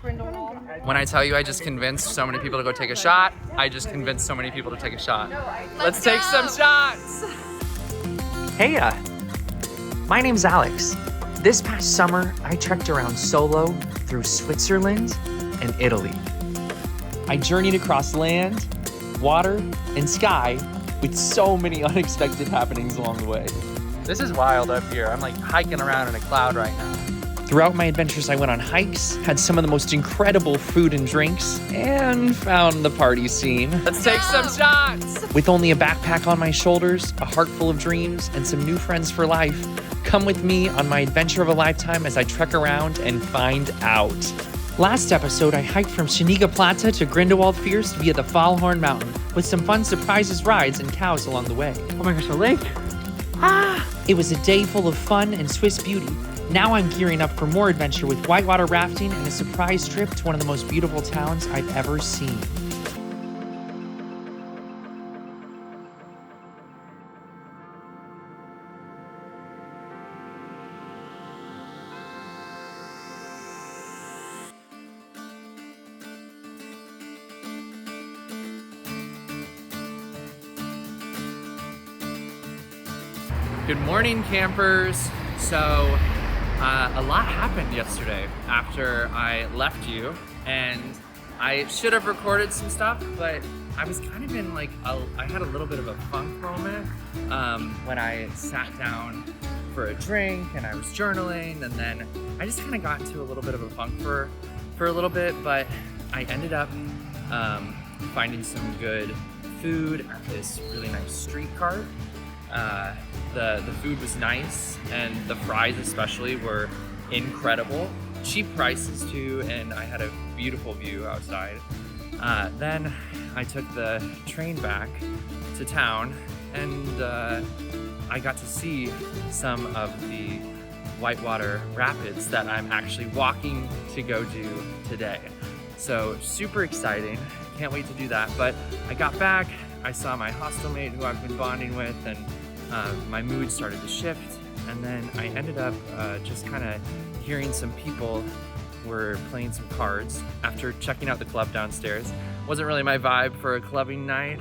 When I tell you I just convinced so many people to go take a shot, I just convinced so many people to take a shot. Let's take some shots! Hey, my name's Alex. This past summer, I trekked around solo through Switzerland and Italy. I journeyed across land, water, and sky with so many unexpected happenings along the way. This is wild up here. I'm like hiking around in a cloud right now. Throughout my adventures, I went on hikes, had some of the most incredible food and drinks, and found the party scene. Let's take some shots! With only a backpack on my shoulders, a heart full of dreams, and some new friends for life, come with me on my adventure of a lifetime as I trek around and find out. Last episode, I hiked from Scheniga Plata to Grindelwald Fierst via the Fallhorn Mountain, with some fun surprises, rides, and cows along the way. Oh my gosh, a lake! It was a day full of fun and Swiss beauty. Now I'm gearing up for more adventure with whitewater rafting and a surprise trip to one of the most beautiful towns I've ever seen. Good morning, campers. So, a lot happened yesterday after I left you, and I should have recorded some stuff, but I was kind of in like, I had a little bit of a funk moment when I sat down for a drink and I was journaling, and then I just kind of got into a little bit of a funk for a little bit, but I ended up finding some good food at this really nice street cart. The food was nice, and the fries especially were incredible. Cheap prices too, and I had a beautiful view outside. Then I took the train back to town, and I got to see some of the whitewater rapids that I'm actually walking to go do today. So super exciting, can't wait to do that. But I got back, I saw my hostel mate who I've been bonding with, and my mood started to shift, and then I ended up just kind of hearing some people were playing some cards after checking out the club downstairs. Wasn't really my vibe for a clubbing night.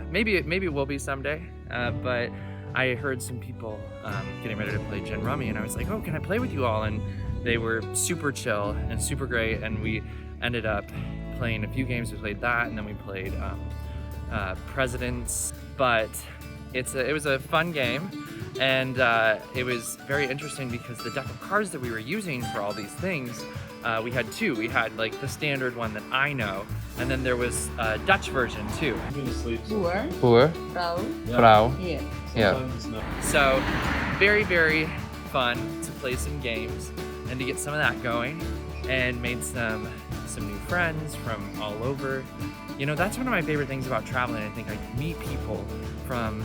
Maybe it will be someday, but I heard some people getting ready to play gin rummy, and I was like, oh, can I play with you all? And they were super chill and super great, and we ended up playing a few games. We played that, and then we played Presidents, but it was a fun game, and it was very interesting because the deck of cards that we were using for all these things, we had two. We had like the standard one that I know, and then there was a Dutch version too. Boer, Vrouw. yeah. So very, very fun to play some games and to get some of that going, and made some new friends from all over. You know, that's one of my favorite things about traveling. I think I meet people from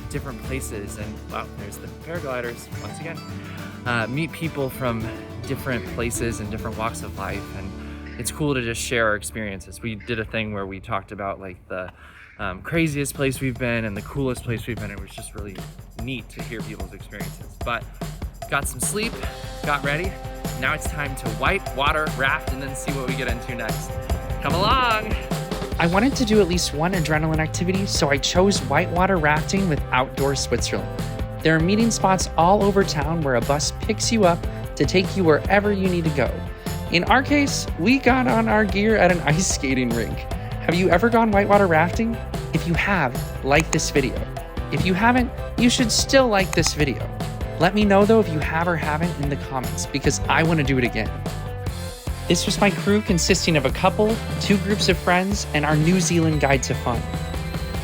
different places, and wow, there's the paragliders once again. Meet people from different places and different walks of life, and it's cool to just share our experiences. We did a thing where we talked about like the craziest place we've been and the coolest place we've been. It was just really neat to hear people's experiences. But got some sleep, got ready. Now it's time to whitewater raft and then see what we get into next. Come along. I wanted to do at least one adrenaline activity, so I chose whitewater rafting with Outdoor Switzerland. There are meeting spots all over town where a bus picks you up to take you wherever you need to go. In our case, we got on our gear at an ice skating rink. Have you ever gone whitewater rafting? If you have, like this video. If you haven't, you should still like this video. Let me know though if you have or haven't in the comments, because I want to do it again. This was my crew consisting of a couple, 2 groups of friends, and our New Zealand guide to fun.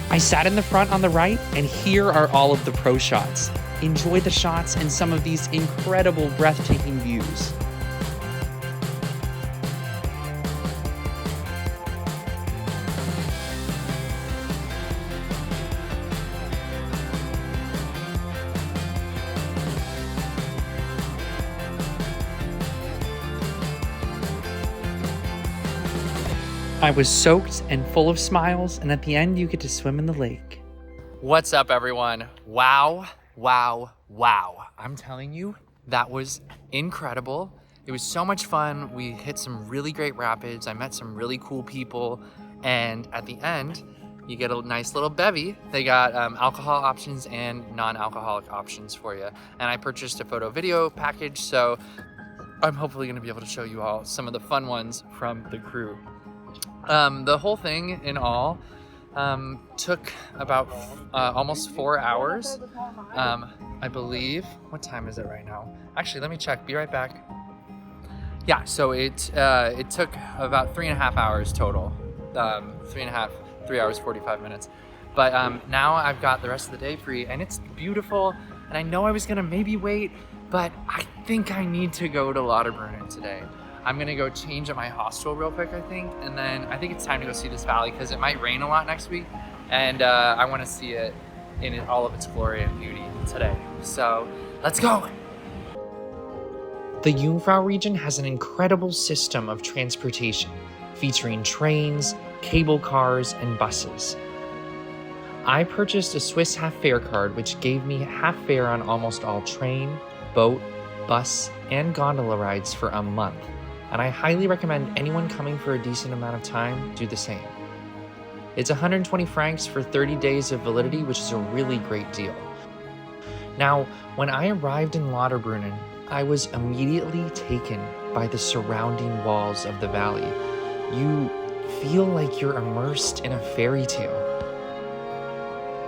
I sat in the front on the right, and here are all of the pro shots. Enjoy the shots and some of these incredible, breathtaking views. I was soaked and full of smiles, and at the end, you get to swim in the lake. What's up, everyone? Wow. I'm telling you, that was incredible. It was so much fun. We hit some really great rapids. I met some really cool people. And at the end, you get a nice little bevy. They got alcohol options and non-alcoholic options for you. And I purchased a photo video package, so I'm hopefully gonna be able to show you all some of the fun ones from the crew. The whole thing in all took about almost 4 hours, I believe. What time is it right now? Actually, let me check, be right back. Yeah, so it took about 3.5 hours total. 3 hours, 45 minutes. But now I've got the rest of the day free and it's beautiful. And I know I was gonna maybe wait, but I think I need to go to Lauterbrunnen today. I'm gonna go change at my hostel real quick, I think. And then I think it's time to go see this valley because it might rain a lot next week. And I wanna see it in all of its glory and beauty today. So let's go. The Jungfrau region has an incredible system of transportation, featuring trains, cable cars, and buses. I purchased a Swiss half fare card, which gave me half fare on almost all train, boat, bus, and gondola rides for a month, and I highly recommend anyone coming for a decent amount of time do the same. It's 120 francs for 30 days of validity, which is a really great deal. Now, when I arrived in Lauterbrunnen, I was immediately taken by the surrounding walls of the valley. You feel like you're immersed in a fairy tale.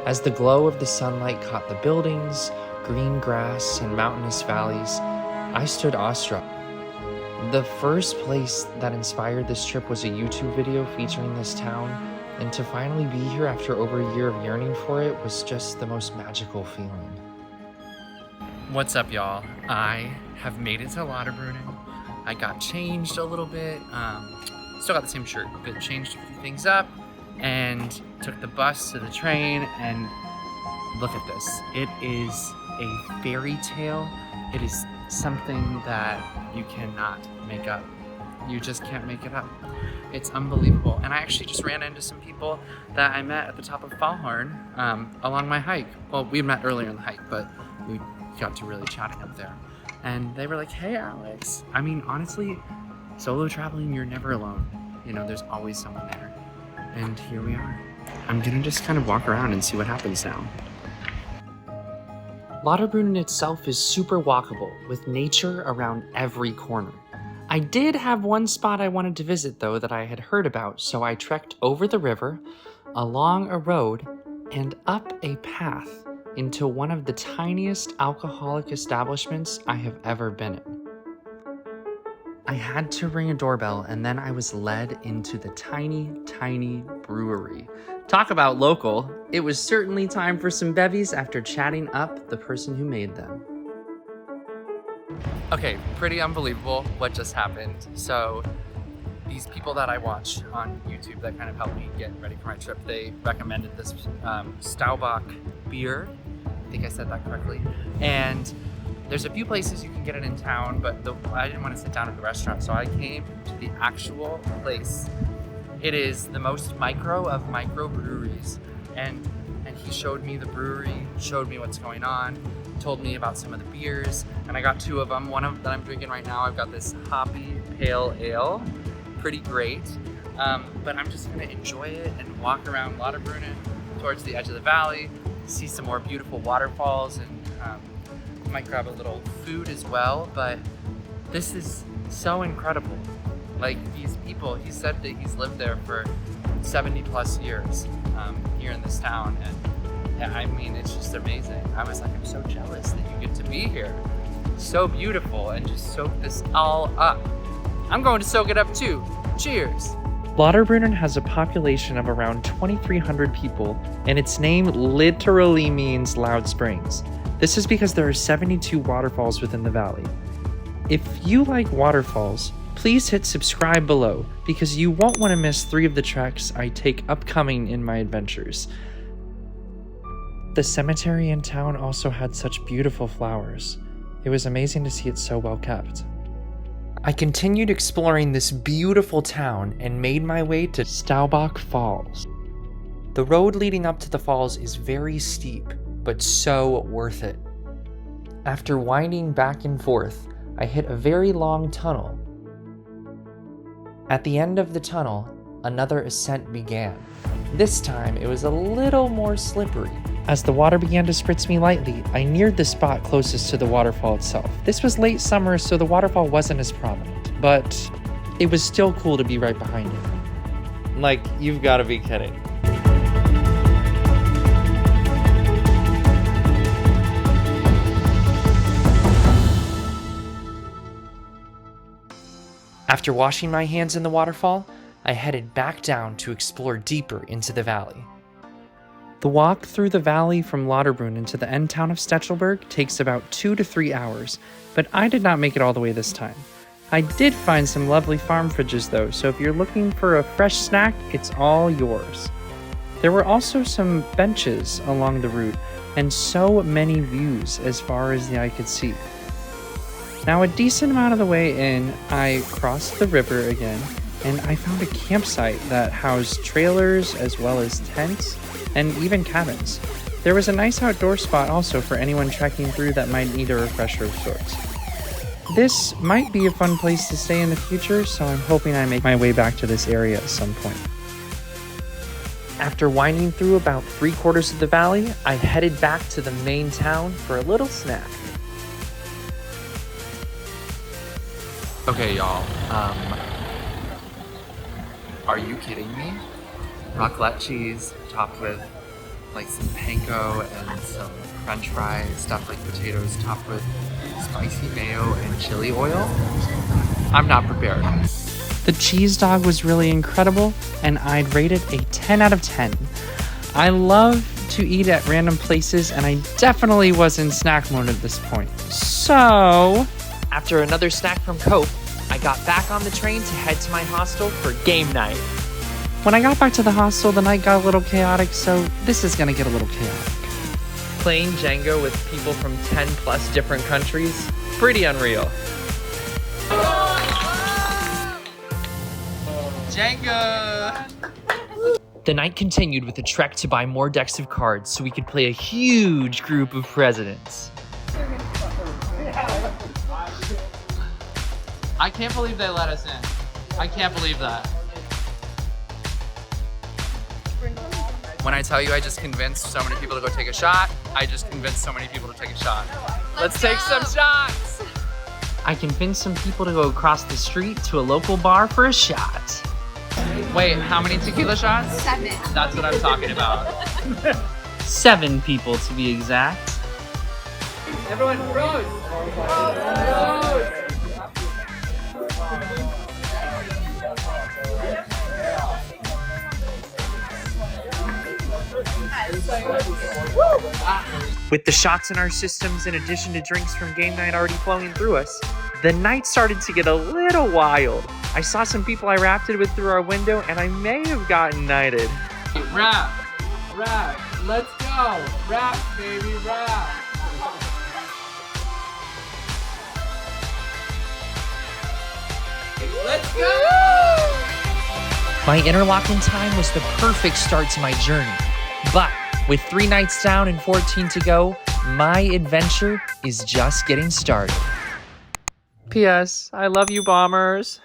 As the glow of the sunlight caught the buildings, green grass, and mountainous valleys, I stood awestruck. The first place that inspired this trip was a YouTube video featuring this town, and to finally be here after over a year of yearning for it was just the most magical feeling. What's up, y'all? I have made it to Lauterbrunnen. I got changed a little bit. Still got the same shirt, but changed a few things up and took the bus to the train, and look at this. It is a fairy tale. It is something that you cannot make up. You just can't make it up. It's unbelievable. And I actually just ran into some people that I met at the top of Fallhorn along my hike. Well, we met earlier in the hike, but we got to really chatting up there. And they were like, hey, Alex. I mean, honestly, solo traveling, you're never alone. You know, there's always someone there. And here we are. I'm gonna just kind of walk around and see what happens now. Lauterbrunnen itself is super walkable, with nature around every corner. I did have one spot I wanted to visit though that I had heard about, so I trekked over the river, along a road, and up a path into one of the tiniest alcoholic establishments I have ever been in. I had to ring a doorbell and then I was led into the tiny, tiny brewery. Talk about local. It was certainly time for some bevies after chatting up the person who made them. Okay, pretty unbelievable what just happened. So these people that I watch on YouTube that kind of helped me get ready for my trip, they recommended this Staubach beer. I think I said that correctly. And there's a few places you can get it in town, but I didn't want to sit down at the restaurant, so I came to the actual place. It is the most micro of microbreweries, and he showed me the brewery, showed me what's going on, told me about some of the beers, and I got 2 of them. One of that I'm drinking right now, I've got this hoppy pale ale, pretty great, but I'm just gonna enjoy it and walk around Lauterbrunnen towards the edge of the valley, see some more beautiful waterfalls, and might grab a little food as well. But this is so incredible. Like, these people, he said that he's lived there for 70 plus years here in this town, and I mean, it's just amazing. I was like, I'm so jealous that you get to be here. So beautiful, and just soak this all up. I'm going to soak it up too. Cheers. Lauterbrunnen has a population of around 2,300 people, and its name literally means loud springs. This is because there are 72 waterfalls within the valley. If you like waterfalls, please hit subscribe below because you won't want to miss 3 of the treks I take upcoming in my adventures. The cemetery in town also had such beautiful flowers. It was amazing to see it so well kept. I continued exploring this beautiful town and made my way to Staubach Falls. The road leading up to the falls is very steep, but so worth it. After winding back and forth, I hit a very long tunnel. At the end of the tunnel, another ascent began. This time, it was a little more slippery. As the water began to spritz me lightly, I neared the spot closest to the waterfall itself. This was late summer, so the waterfall wasn't as prominent, but it was still cool to be right behind it. Like, you've got to be kidding. After washing my hands in the waterfall, I headed back down to explore deeper into the valley. The walk through the valley from Lauterbrunnen to the end town of Stettelberg takes about 2 to 3 hours, but I did not make it all the way this time. I did find some lovely farm fridges though, so if you're looking for a fresh snack, it's all yours. There were also some benches along the route, and so many views as far as the eye could see. Now a decent amount of the way in, I crossed the river again, and I found a campsite that housed trailers as well as tents and even cabins. There was a nice outdoor spot also for anyone trekking through that might need a refresher of sorts. This might be a fun place to stay in the future, so I'm hoping I make my way back to this area at some point. After winding through about 3/4 of the valley, I headed back to the main town for a little snack. Okay, y'all. Are you kidding me? Raclette cheese topped with like some panko and some french fries, stuffed like potatoes, topped with spicy mayo and chili oil? I'm not prepared. The cheese dog was really incredible, and I'd rate it a 10 out of 10. I love to eat at random places, and I definitely was in snack mode at this point. So, after another snack from Cope, I got back on the train to head to my hostel for game night. When I got back to the hostel, the night got a little chaotic, so this is gonna get a little chaotic. Playing Jenga with people from 10 plus different countries, pretty unreal. Jenga! The night continued with a trek to buy more decks of cards so we could play a huge group of presidents. I can't believe they let us in. I can't believe that. When I tell you I just convinced so many people to go take a shot, I just convinced so many people to take a shot. Let's take some shots! I convinced some people to go across the street to a local bar for a shot. Wait, how many tequila shots? 7. That's what I'm talking about. 7 people to be exact. Everyone, rose! With the shots in our systems in addition to drinks from game night already flowing through us, the night started to get a little wild. I saw some people I rafted with through our window, and I may have gotten knighted. Rap! Rap! Let's go! Rap, baby, rap! Let's go! My interlocking time was the perfect start to my journey. But with 3 nights down and 14 to go, my adventure is just getting started. P.S. I love you, bombers.